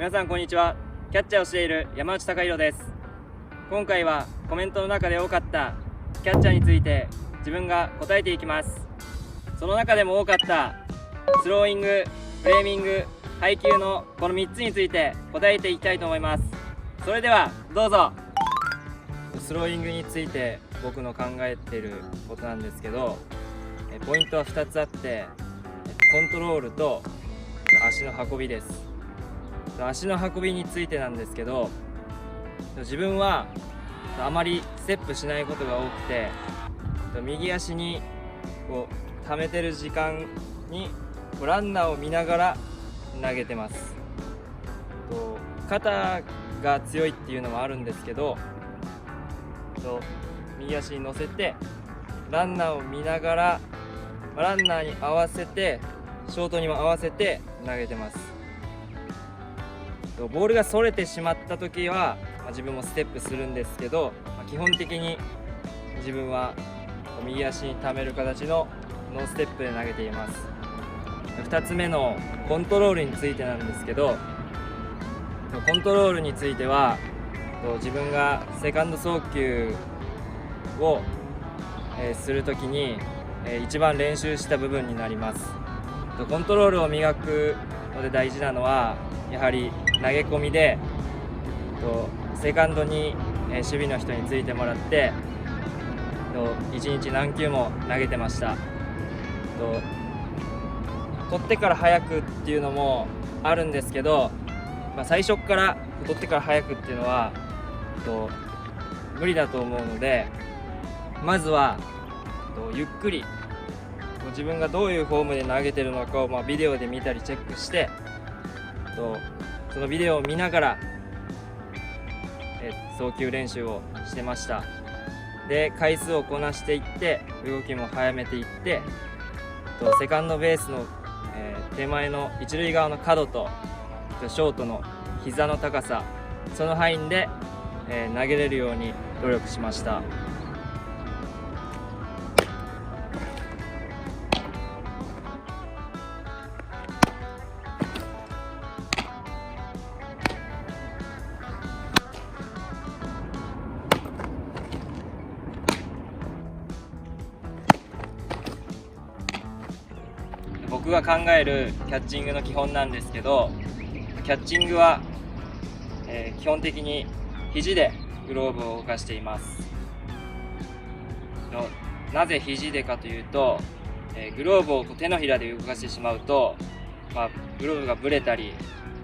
皆さんこんにちは。キャッチャーをしている山内貴弘です。今回はコメントの中で多かったキャッチャーについて自分が答えていきます。その中でも多かったスローイング、フレーミング、配球のこの3つについて答えていきたいと思います。それではどうぞ。スローイングについて僕の考えていることなんですけど、ポイントは2つあって、コントロールと足の運びです。足の運びについてなんですけど、自分はあまりステップしないことが多くて、右足にこう溜めてる時間にランナーを見ながら投げてます。肩が強いっていうのもあるんですけど、右足に乗せてランナーを見ながらランナーに合わせてショートにも合わせて投げてます。ボールがそれてしまった時は自分もステップするんですけど、基本的に自分は右足に溜める形のノーステップで投げています。2つ目のコントロールについてなんですけど、コントロールについては自分がセカンド送球をするときに一番練習した部分になります。コントロールを磨くので大事なのはやはり投げ込みでセカンドに守備の人についてもらって1日何球も投げてました。取ってから早くっていうのもあるんですけど、最初から取ってから早くっていうのは無理だと思うので、まずはゆっくり自分がどういうフォームで投げてるのかをビデオで見たりチェックしてそのビデオを見ながら送球練習をしてました。で、回数をこなしていって動きも速めていってセカンドベースの手前の一塁側の角とショートの膝の高さ、その範囲で投げれるように努力しました。僕が考えるキャッチングの基本なんですけど、キャッチングは、基本的に肘でグローブを動かしています。なぜ肘でかというと、グローブを手のひらで動かしてしまうと、グローブがブレたり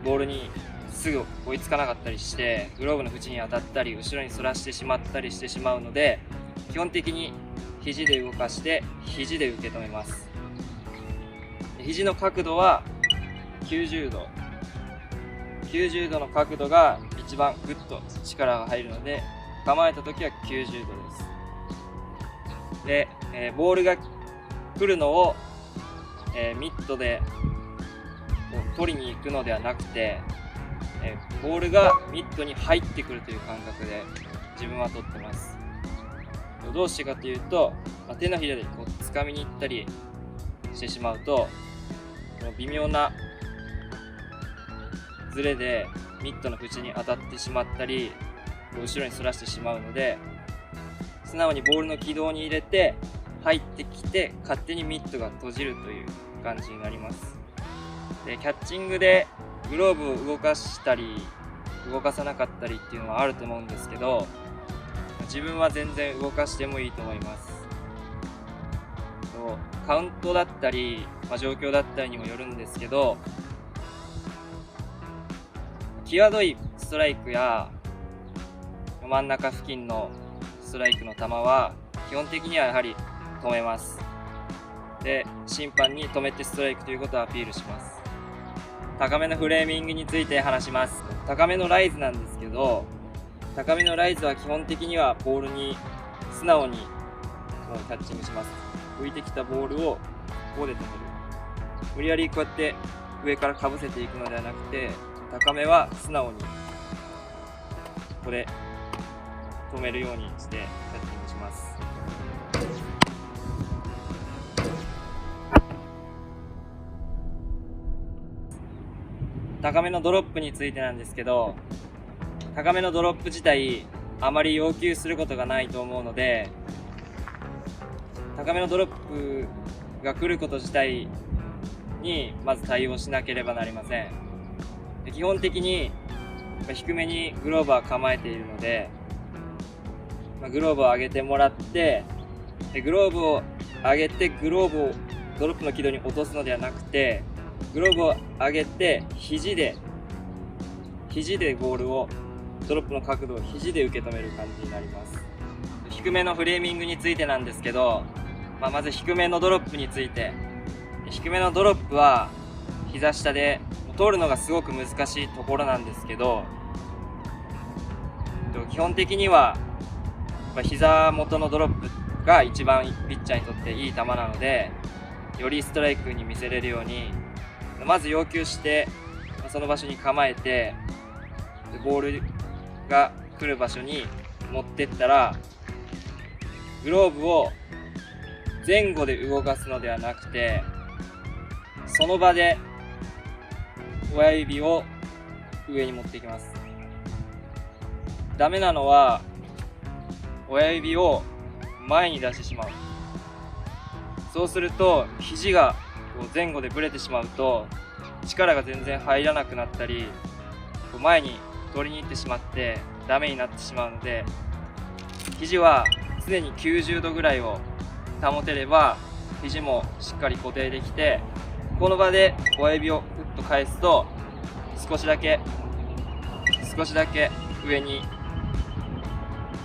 ボールにすぐ追いつかなかったりしてグローブの縁に当たったり後ろに反らしてしまったりしてしまうので、基本的に肘で動かして肘で受け止めます。肘の角度は90度の角度が一番グッと力が入るので、構えた時は90度です。で、ボールが来るのを、ミットで取りに行くのではなくて、ボールがミットに入ってくるという感覚で自分は取ってます。どうしてかというと、手のひらで掴みに行ったりしてしまうと微妙なズレでミットの縁に当たってしまったり後ろに反らしてしまうので、素直にボールの軌道に入れて入ってきて勝手にミットが閉じるという感じになります。で、キャッチングでグローブを動かしたり動かさなかったりっていうのはあると思うんですけど、自分は全然動かしてもいいと思います。カウントだったり、状況だったりにもよるんですけど、際どいストライクや真ん中付近のストライクの球は基本的にはやはり止めます。で、審判に止めてストライクということをアピールします。高めのフレーミングについて話します。高めのライズなんですけど、高めのライズは基本的にはボールに素直にキャッチングします。浮いてきたボールをここで止める。無理やりこうやって上からかぶせていくのではなくて、高めは素直にここで止めるようにしてキャッチングします。高めのドロップについてなんですけど、高めのドロップ自体あまり要求することがないと思うので、高めのドロップが来ること自体にまず対応しなければなりません。基本的に低めにグローブは構えているので、グローブを上げてもらって、グローブを上げてグローブをドロップの軌道に落とすのではなくて、グローブを上げて肘でボールを、ドロップの角度を肘で受け止める感じになります。低めのフレーミングについてなんですけど、まず低めのドロップについて、低めのドロップは膝下で取るのがすごく難しいところなんですけど、基本的には膝元のドロップが一番ピッチャーにとっていい球なので、よりストライクに見せれるようにまず要求して、その場所に構えて、ボールが来る場所に持ってったら、グローブを前後で動かすのではなくて、その場で親指を上に持っていきます。ダメなのは親指を前に出してしまう。そうすると肘が前後でブレてしまうと力が全然入らなくなったり、前に取りに行ってしまってダメになってしまうので、肘は常に90度ぐらいを保てれば肘もしっかり固定できて、この場で親指をふっと返すと少しだけ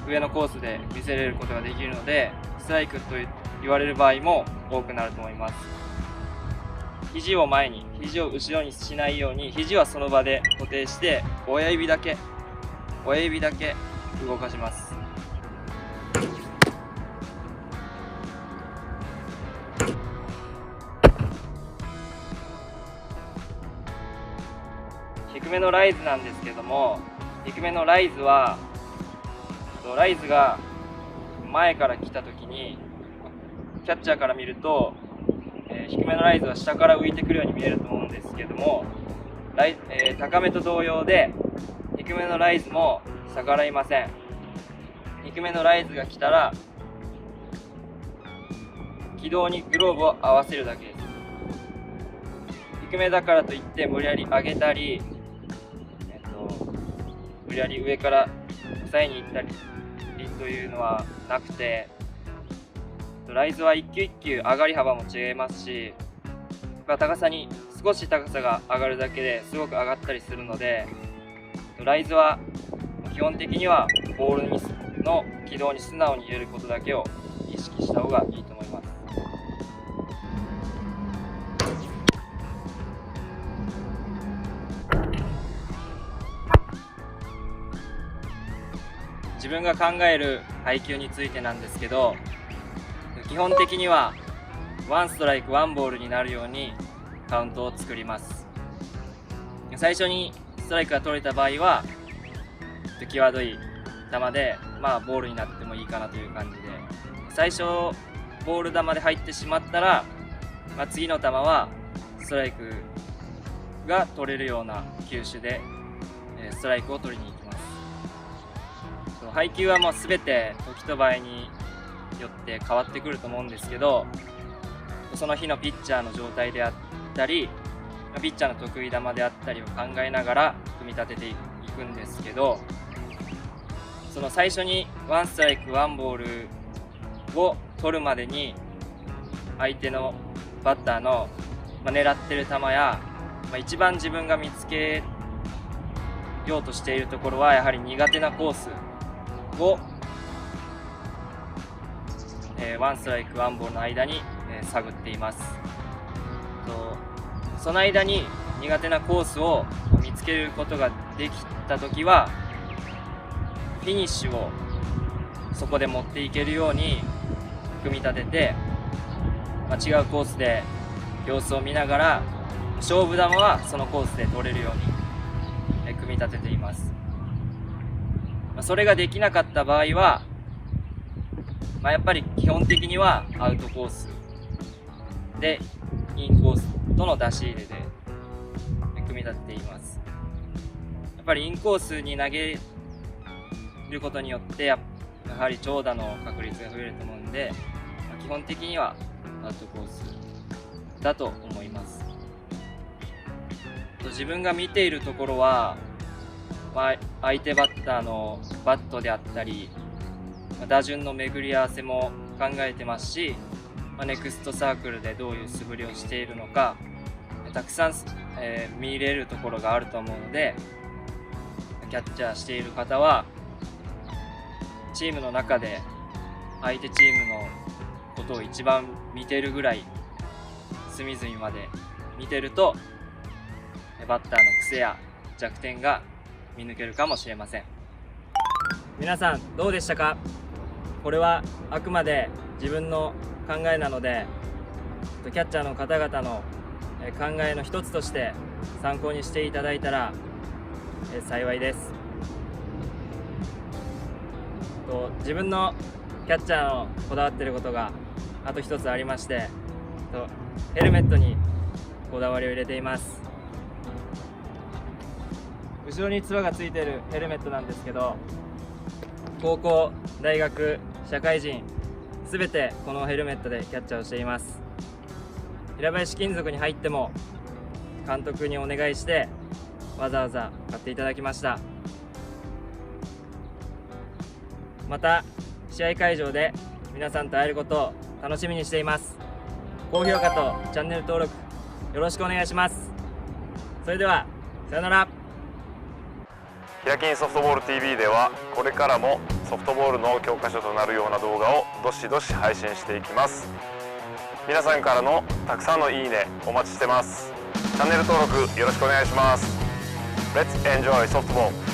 上のコースで見せれることができるので、ストライクと言われる場合も多くなると思います。肘を前に、肘を後ろにしないように、肘はその場で固定して親指だけ動かします。低めのライズなんですけども、低めのライズはライズが前から来た時にキャッチャーから見ると、低めのライズは下から浮いてくるように見えると思うんですけども、高めと同様で低めのライズも逆らいません。低めのライズが来たら軌道にグローブを合わせるだけです。低めだからといって無理やり上げたり、無理やり上から抑えに行ったりというのはなくて、ライズは一球一球上がり幅も違いますし、少し高さが上がるだけですごく上がったりするので、ライズは基本的にはボールの軌道に素直に入れることだけを意識した方がいいと思います。自分が考える配球についてなんですけど、基本的には1ストライク1ボールになるようにカウントを作ります。最初にストライクが取れた場合は際どい球で、ボールになってもいいかなという感じで、最初ボール球で入ってしまったら、次の球はストライクが取れるような球種でストライクを取りに行きます。配球はもう全て時と場合によって変わってくると思うんですけど、その日のピッチャーの状態であったり、ピッチャーの得意球であったりを考えながら組み立てていくんですけど、その最初に1ストライク1ボールを取るまでに相手のバッターの狙ってる球や、一番自分が見つけようとしているところはやはり苦手なコースを1ストライク1ボールの間に探っています。その間に苦手なコースを見つけることができたときは、フィニッシュをそこで持っていけるように組み立てて、違うコースで様子を見ながら勝負球はそのコースで取れるように組み立てています。それができなかった場合は、やっぱり基本的にはアウトコースでインコースとの出し入れで組み立てています。やっぱりインコースに投げることによってやはり長打の確率が増えると思うんで、基本的にはアウトコースだと思います。自分が見ているところは、相手バッターのバットであったり、打順の巡り合わせも考えてますし、ネクストサークルでどういう素振りをしているのかたくさん、見れるところがあると思うので、キャッチャーしている方はチームの中で相手チームのことを一番見てるぐらい隅々まで見てるとバッターの癖や弱点が見抜けるかもしれません。皆さんどうでしたか？これはあくまで自分の考えなので、キャッチャーの方々の考えの一つとして参考にしていただいたら幸いです。自分のキャッチャーのこだわっていることがあと一つありまして、ヘルメットにこだわりを入れています。後ろにつばがついているヘルメットなんですけど、高校、大学、社会人すべてこのヘルメットでキャッチャーをしています。平林金属に入っても監督にお願いしてわざわざ買っていただきました。また試合会場で皆さんと会えることを楽しみにしています。高評価とチャンネル登録よろしくお願いします。それではさよなら。ヒラキンソフトボール TV ではこれからもソフトボールの教科書となるような動画をどしどし配信していきます。皆さんからのたくさんのいいねお待ちしてます。チャンネル登録よろしくお願いします。Let's enjoy softball!